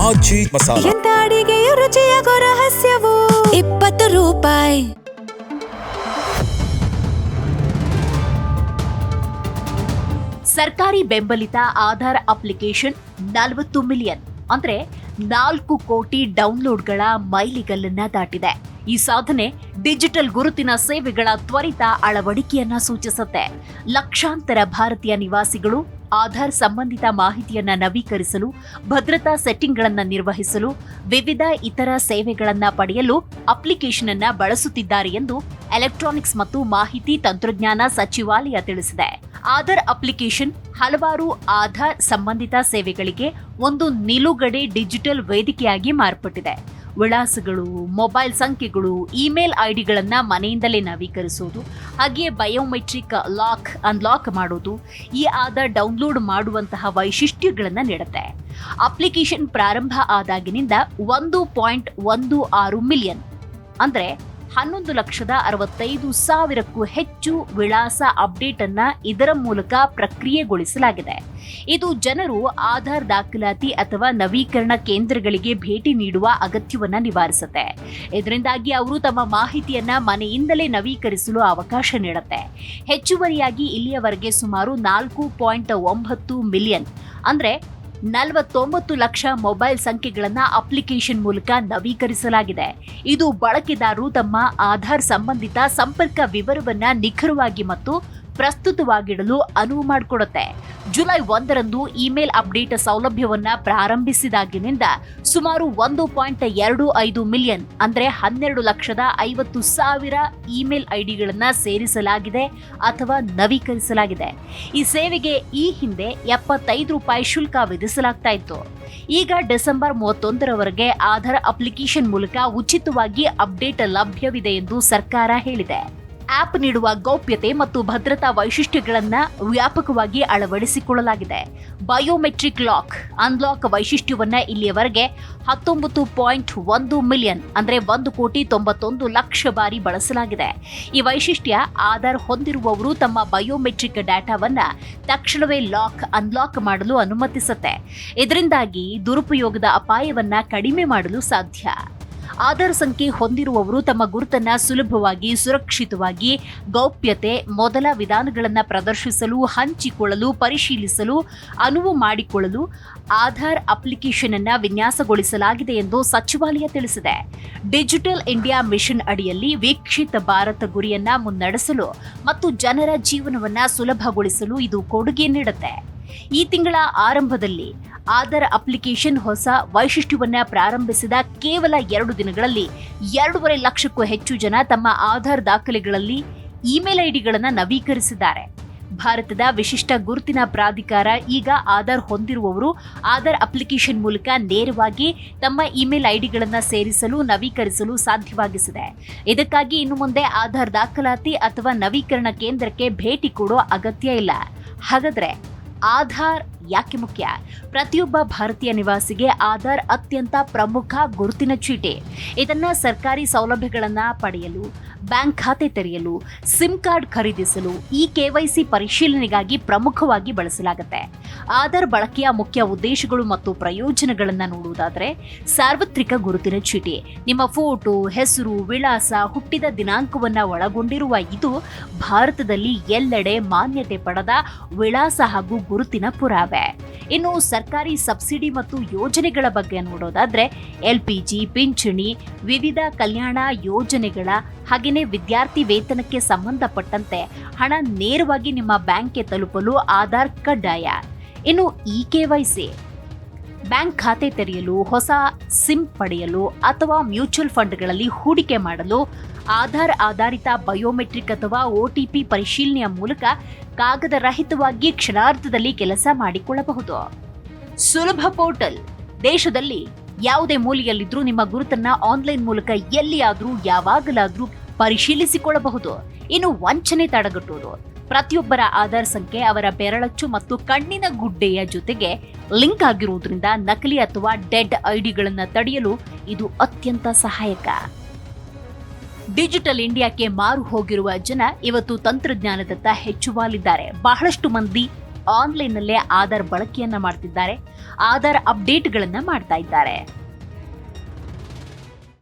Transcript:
ಆಜಿ ಮಸಾಲ. ಎಂತ ಅಡಿಗೆಯ ರುಚಿಯಾಗೋ ರಹಸ್ಯವು 20 ರೂಪಾಯಿ. ಸರ್ಕಾರಿ ಬೆಂಬಲಿತ ಆಧಾರ್ ಅಪ್ಲಿಕೇಶನ್ 40 ಮಿಲಿಯನ್ ಅಂದ್ರೆ 4 ಕೋಟಿ ಡೌನ್ಲೋಡ್ಗಳ ಮೈಲಿಗಲ್ಲನ್ನ ದಾಟಿದೆ. ಈ ಸಾಧನೆ ಡಿಜಿಟಲ್ ಗುರುತಿನ ಸೇವೆಗಳ ತ್ವರಿತ ಅಳವಡಿಕೆಯನ್ನ ಸೂಚಿಸುತ್ತೆ. ಲಕ್ಷಾಂತರ ಭಾರತೀಯ ನಿವಾಸಿಗಳು ಆಧಾರ್ ಸಂಬಂಧಿತ ಮಾಹಿತಿಯನ್ನ ನವೀಕರಿಸಲು, ಭದ್ರತಾ ಸೆಟ್ಟಿಂಗ್ಗಳನ್ನು ನಿರ್ವಹಿಸಲು, ವಿವಿಧ ಇತರ ಸೇವೆಗಳನ್ನ ಪಡೆಯಲು ಅಪ್ಲಿಕೇಶನ್ ಅನ್ನ ಬಳಸುತ್ತಿದ್ದಾರೆ ಎಂದು ಎಲೆಕ್ಟ್ರಾನಿಕ್ಸ್ ಮತ್ತು ಮಾಹಿತಿ ತಂತ್ರಜ್ಞಾನ ಸಚಿವಾಲಯ ತಿಳಿಸಿದೆ. ಆಧಾರ್ ಅಪ್ಲಿಕೇಶನ್ ಹಲವಾರು ಆಧಾರ್ ಸಂಬಂಧಿತ ಸೇವೆಗಳಿಗೆ ಒಂದು ನಿಲುಗಡೆ ಡಿಜಿಟಲ್ ವೇದಿಕೆಯಾಗಿ ಮಾರ್ಪಟ್ಟಿದೆ. ವಿಳಾಸಗಳು, ಮೊಬೈಲ್ ಸಂಖ್ಯೆಗಳು, ಇಮೇಲ್ ಐಡಿಗಳನ್ನ ಮನೆಯಿಂದಲೇ ನವೀಕರಿಸುವುದು, ಹಾಗೆಯೇ ಬಯೋಮೆಟ್ರಿಕ್ ಲಾಕ್ ಅನ್ಲಾಕ್ ಮಾಡೋದು, ಈ ಆಧಾರ್ ಡೌನ್ಲೋಡ್ ಮಾಡುವಂತಹ ವೈಶಿಷ್ಟ್ಯಗಳನ್ನ ನೀಡುತ್ತೆ. ಅಪ್ಲಿಕೇಶನ್ ಪ್ರಾರಂಭ ಆದಾಗಿನಿಂದ 1.16 ಮಿಲಿಯನ್ ಅಂದ್ರೆ 11,65,000ಕ್ಕೂ ಹೆಚ್ಚು ವಿಳಾಸ ಅಪ್ಡೇಟ್ ಅನ್ನ ಇದರ ಮೂಲಕ ಪ್ರಕ್ರಿಯೆಗೊಳಿಸಲಾಗಿದೆ. ಇದು ಜನರು ಆಧಾರ್ ದಾಖಲಾತಿ ಅಥವಾ ನವೀಕರಣ ಕೇಂದ್ರಗಳಿಗೆ ಭೇಟಿ ನೀಡುವ ಅಗತ್ಯವನ್ನ ನಿವಾರಿಸುತ್ತೆ. ಇದರಿಂದಾಗಿ ಅವರು ತಮ್ಮ ಮಾಹಿತಿಯನ್ನ ಮನೆಯಿಂದಲೇ ನವೀಕರಿಸಲು ಅವಕಾಶ ನೀಡುತ್ತೆ. ಹೆಚ್ಚುವರಿಯಾಗಿ ಇಲ್ಲಿಯವರೆಗೆ ಸುಮಾರು 4.9 ಮಿಲಿಯನ್ ಅಂದ್ರೆ 49 ಲಕ್ಷ ಮೊಬೈಲ್ ಸಂಖ್ಯೆಗಳನ್ನ ಅಪ್ಲಿಕೇಶನ್ ಮೂಲಕ ನವೀಕರಿಸಲಾಗಿದೆ. ಇದು ಬಳಕೆದಾರರು ತಮ್ಮ ಆಧಾರ್ ಸಂಬಂಧಿತ ಸಂಪರ್ಕ ವಿವರವನ್ನ ನಿಖರವಾಗಿ ಮತ್ತು ಪ್ರಸ್ತುತವಾಗಿಡಲು ಅನುವು ಮಾಡಿಕೊಡುತ್ತೆ. ಜುಲೈ 1ರಂದು ಇಮೇಲ್ ಅಪ್ಡೇಟ್ ಸೌಲಭ್ಯವನ್ನ ಪ್ರಾರಂಭಿಸಿದಾಗಿನಿಂದ ಸುಮಾರು 1.25 ಮಿಲಿಯನ್ ಅಂದ್ರೆ 12,50,000 ಇಮೇಲ್ ಐಡಿಗಳನ್ನ ಸೇರಿಸಲಾಗಿದೆ ಅಥವಾ ನವೀಕರಿಸಲಾಗಿದೆ. ಈ ಸೇವೆಗೆ ಈ ಹಿಂದೆ 75 ರೂಪಾಯಿ ಶುಲ್ಕ ವಿಧಿಸಲಾಗ್ತಾ ಇತ್ತು. ಈಗ ಡಿಸೆಂಬರ್ 31ರವರೆಗೆ ಆಧಾರ್ ಅಪ್ಲಿಕೇಶನ್ ಮೂಲಕ ಉಚಿತವಾಗಿ ಅಪ್ಡೇಟ್ ಲಭ್ಯವಿದೆ ಎಂದು ಸರ್ಕಾರ ಹೇಳಿದೆ. ಆಪ್ ನೀಡುವ ಗೌಪ್ಯತೆ ಮತ್ತು ಭದ್ರತಾ ವೈಶಿಷ್ಟ್ಯಗಳನ್ನು ವ್ಯಾಪಕವಾಗಿ ಅಳವಡಿಸಿಕೊಳ್ಳಲಾಗಿದೆ. ಬಯೋಮೆಟ್ರಿಕ್ ಲಾಕ್ ಅನ್ಲಾಕ್ ವೈಶಿಷ್ಟ್ಯವನ್ನ ಇಲ್ಲಿಯವರೆಗೆ 19.1 ಮಿಲಿಯನ್ ಅಂದ್ರೆ 1,91,00,000 ಬಾರಿ ಬಳಸಲಾಗಿದೆ. ಈ ವೈಶಿಷ್ಟ್ಯ ಆಧಾರ್ ಹೊಂದಿರುವವರು ತಮ್ಮ ಬಯೋಮೆಟ್ರಿಕ್ ಡಾಟಾವನ್ನ ತಕ್ಷಣವೇ ಅನ್ಲಾಕ್ ಮಾಡಲು ಅನುಮತಿಸುತ್ತೆ. ಇದರಿಂದಾಗಿ ದುರುಪಯೋಗದ ಅಪಾಯವನ್ನ ಕಡಿಮೆ ಮಾಡಲು ಸಾಧ್ಯ. ಆಧಾರ್ ಸಂಖ್ಯೆ ಹೊಂದಿರುವವರು ತಮ್ಮ ಗುರುತನ್ನ ಸುಲಭವಾಗಿ, ಸುರಕ್ಷಿತವಾಗಿ, ಗೌಪ್ಯತೆ ಮೊದಲ ವಿಧಾನಗಳನ್ನು ಪ್ರದರ್ಶಿಸಲು, ಹಂಚಿಕೊಳ್ಳಲು, ಪರಿಶೀಲಿಸಲು ಅನುವು ಮಾಡಿಕೊಳ್ಳಲು ಆಧಾರ್ ಅಪ್ಲಿಕೇಶನ್ ಅನ್ನು ವಿನ್ಯಾಸಗೊಳಿಸಲಾಗಿದೆ ಎಂದು ಸಚಿವಾಲಯ ತಿಳಿಸಿದೆ. ಡಿಜಿಟಲ್ ಇಂಡಿಯಾ ಮಿಷನ್ ಅಡಿಯಲ್ಲಿ ವೀಕ್ಷಿತ ಭಾರತ ಗುರಿಯನ್ನ ಮುನ್ನಡೆಸಲು ಮತ್ತು ಜನರ ಜೀವನವನ್ನ ಸುಲಭಗೊಳಿಸಲು ಇದು ಕೊಡುಗೆ ನೀಡುತ್ತೆ. ಈ ತಿಂಗಳ ಆರಂಭದಲ್ಲಿ ಆಧಾರ್ ಅಪ್ಲಿಕೇಶನ್ ಹೊಸ ವೈಶಿಷ್ಟ್ಯವನ್ನ ಪ್ರಾರಂಭಿಸಿದ ಕೇವಲ 2 ದಿನಗಳಲ್ಲಿ 2.5 ಲಕ್ಷಕ್ಕೂ ಹೆಚ್ಚು ಜನ ತಮ್ಮ ಆಧಾರ್ ದಾಖಲೆಗಳಲ್ಲಿ ಇಮೇಲ್ ಐಡಿಗಳನ್ನು ನವೀಕರಿಸಿದ್ದಾರೆ. ಭಾರತದ ವಿಶಿಷ್ಟ ಗುರುತಿನ ಪ್ರಾಧಿಕಾರ ಈಗ ಆಧಾರ್ ಹೊಂದಿರುವವರು ಆಧಾರ್ ಅಪ್ಲಿಕೇಶನ್ ಮೂಲಕ ನೇರವಾಗಿ ತಮ್ಮ ಇಮೇಲ್ ಐಡಿಗಳನ್ನು ಸೇರಿಸಲು, ನವೀಕರಿಸಲು ಸಾಧ್ಯವಾಗಿಸಿದೆ. ಇದಕ್ಕಾಗಿ ಇನ್ನು ಮುಂದೆ ಆಧಾರ್ ದಾಖಲಾತಿ ಅಥವಾ ನವೀಕರಣ ಕೇಂದ್ರಕ್ಕೆ ಭೇಟಿ ಕೊಡೋ ಅಗತ್ಯ ಇಲ್ಲ. ಹಾಗಾದ್ರೆ ಆಧಾರ್ ಯಾಕೆ ಮುಖ್ಯ? ಪ್ರತಿಯೊಬ್ಬ ಭಾರತೀಯ ನಿವಾಸಿಗೆ ಆಧಾರ್ ಅತ್ಯಂತ ಪ್ರಮುಖ ಗುರುತಿನ ಚೀಟಿ. ಇದನ್ನ ಸರ್ಕಾರಿ ಸೌಲಭ್ಯಗಳನ್ನ ಪಡೆಯಲು, ಬ್ಯಾಂಕ್ ಖಾತೆ ತೆರೆಯಲು, ಸಿಮ್ ಕಾರ್ಡ್ ಖರೀದಿಸಲು, ಈ KYC ಪರಿಶೀಲನೆಗಾಗಿ ಪ್ರಮುಖವಾಗಿ ಬಳಸಲಾಗುತ್ತೆ. ಆಧಾರ್ ಬಳಕೆಯ ಮುಖ್ಯ ಉದ್ದೇಶಗಳು ಮತ್ತು ಪ್ರಯೋಜನಗಳನ್ನು ನೋಡುವುದಾದರೆ, ಸಾರ್ವತ್ರಿಕ ಗುರುತಿನ ಚೀಟಿ ನಿಮ್ಮ ಫೋಟೋ, ಹೆಸರು, ವಿಳಾಸ, ಹುಟ್ಟಿದ ದಿನಾಂಕವನ್ನ ಒಳಗೊಂಡಿರುವ ಇದು ಭಾರತದಲ್ಲಿ ಎಲ್ಲೆಡೆ ಮಾನ್ಯತೆ ಪಡೆದ ವಿಳಾಸ ಹಾಗೂ ಗುರುತಿನ ಪುರಾವೆ. ಇನ್ನು ಸರ್ಕಾರಿ ಸಬ್ಸಿಡಿ ಮತ್ತು ಯೋಜನೆಗಳ ಬಗ್ಗೆ ನೋಡೋದಾದ್ರೆ, LPG, ಪಿಂಚಣಿ, ವಿವಿಧ ಕಲ್ಯಾಣ ಯೋಜನೆಗಳ ಹಾಗೆಯೇ ವಿದ್ಯಾರ್ಥಿ ವೇತನಕ್ಕೆ ಸಂಬಂಧಪಟ್ಟಂತೆ ಹಣ ನೇರವಾಗಿ ನಿಮ್ಮ ಬ್ಯಾಂಕ್ಗೆ ತಲುಪಲು ಆಧಾರ್ ಕಡ್ಡಾಯ. ಇನ್ನು KYC ಬ್ಯಾಂಕ್ ಖಾತೆ ತೆರೆಯಲು, ಹೊಸ ಸಿಮ್ ಪಡೆಯಲು ಅಥವಾ ಮ್ಯೂಚುವಲ್ ಫಂಡ್ಗಳಲ್ಲಿ ಹೂಡಿಕೆ ಮಾಡಲು ಆಧಾರ್ ಆಧಾರಿತ ಬಯೋಮೆಟ್ರಿಕ್ ಅಥವಾ OTP ಪರಿಶೀಲನೆಯ ಮೂಲಕ ಕಾಗದ ರಹಿತವಾಗಿ ಕ್ಷಣಾರ್ಧದಲ್ಲಿ ಕೆಲಸ ಮಾಡಿಕೊಳ್ಳಬಹುದು. ಸುಲಭ ಪೋರ್ಟಲ್ ದೇಶದಲ್ಲಿ ಯಾವುದೇ ಮೂಲೆಯಲ್ಲಿದ್ರೂ ನಿಮ್ಮ ಗುರುತನ್ನ ಆನ್ಲೈನ್ ಮೂಲಕ ಎಲ್ಲಿಯಾದ್ರೂ ಯಾವಾಗಲಾದ್ರೂ ಪರಿಶೀಲಿಸಿಕೊಳ್ಳಬಹುದು. ಇನ್ನು ವಂಚನೆ ತಡೆಗಟ್ಟುವುದು. ಪ್ರತಿಯೊಬ್ಬರ ಆಧಾರ್ ಸಂಖ್ಯೆ ಅವರ ಬೆರಳಚ್ಚು ಮತ್ತು ಕಣ್ಣಿನ ಗುಡ್ಡೆಯ ಜೊತೆಗೆ ಲಿಂಕ್ ಆಗಿರುವುದರಿಂದ ನಕಲಿ ಅಥವಾ ಡೆಡ್ ಐಡಿಗಳನ್ನು ತಡೆಯಲು ಇದು ಅತ್ಯಂತ ಸಹಾಯಕ. ಡಿಜಿಟಲ್ ಇಂಡಿಯಾಕ್ಕೆ ಮಾರು ಹೋಗಿರುವ ಜನ ಇವತ್ತು ತಂತ್ರಜ್ಞಾನದತ್ತ ಹೆಚ್ಚು ವಾಲಿದ್ದಾರೆ. ಬಹಳಷ್ಟು ಮಂದಿ ಆನ್ಲೈನ್ನಲ್ಲೇ ಆಧಾರ್ ಬಳಕೆಯನ್ನ ಮಾಡ್ತಿದ್ದಾರೆ. ಆಧಾರ್ ಅಪ್ಡೇಟ್ಗಳನ್ನ ಮಾಡ್ತಾ ಇದ್ದಾರೆ.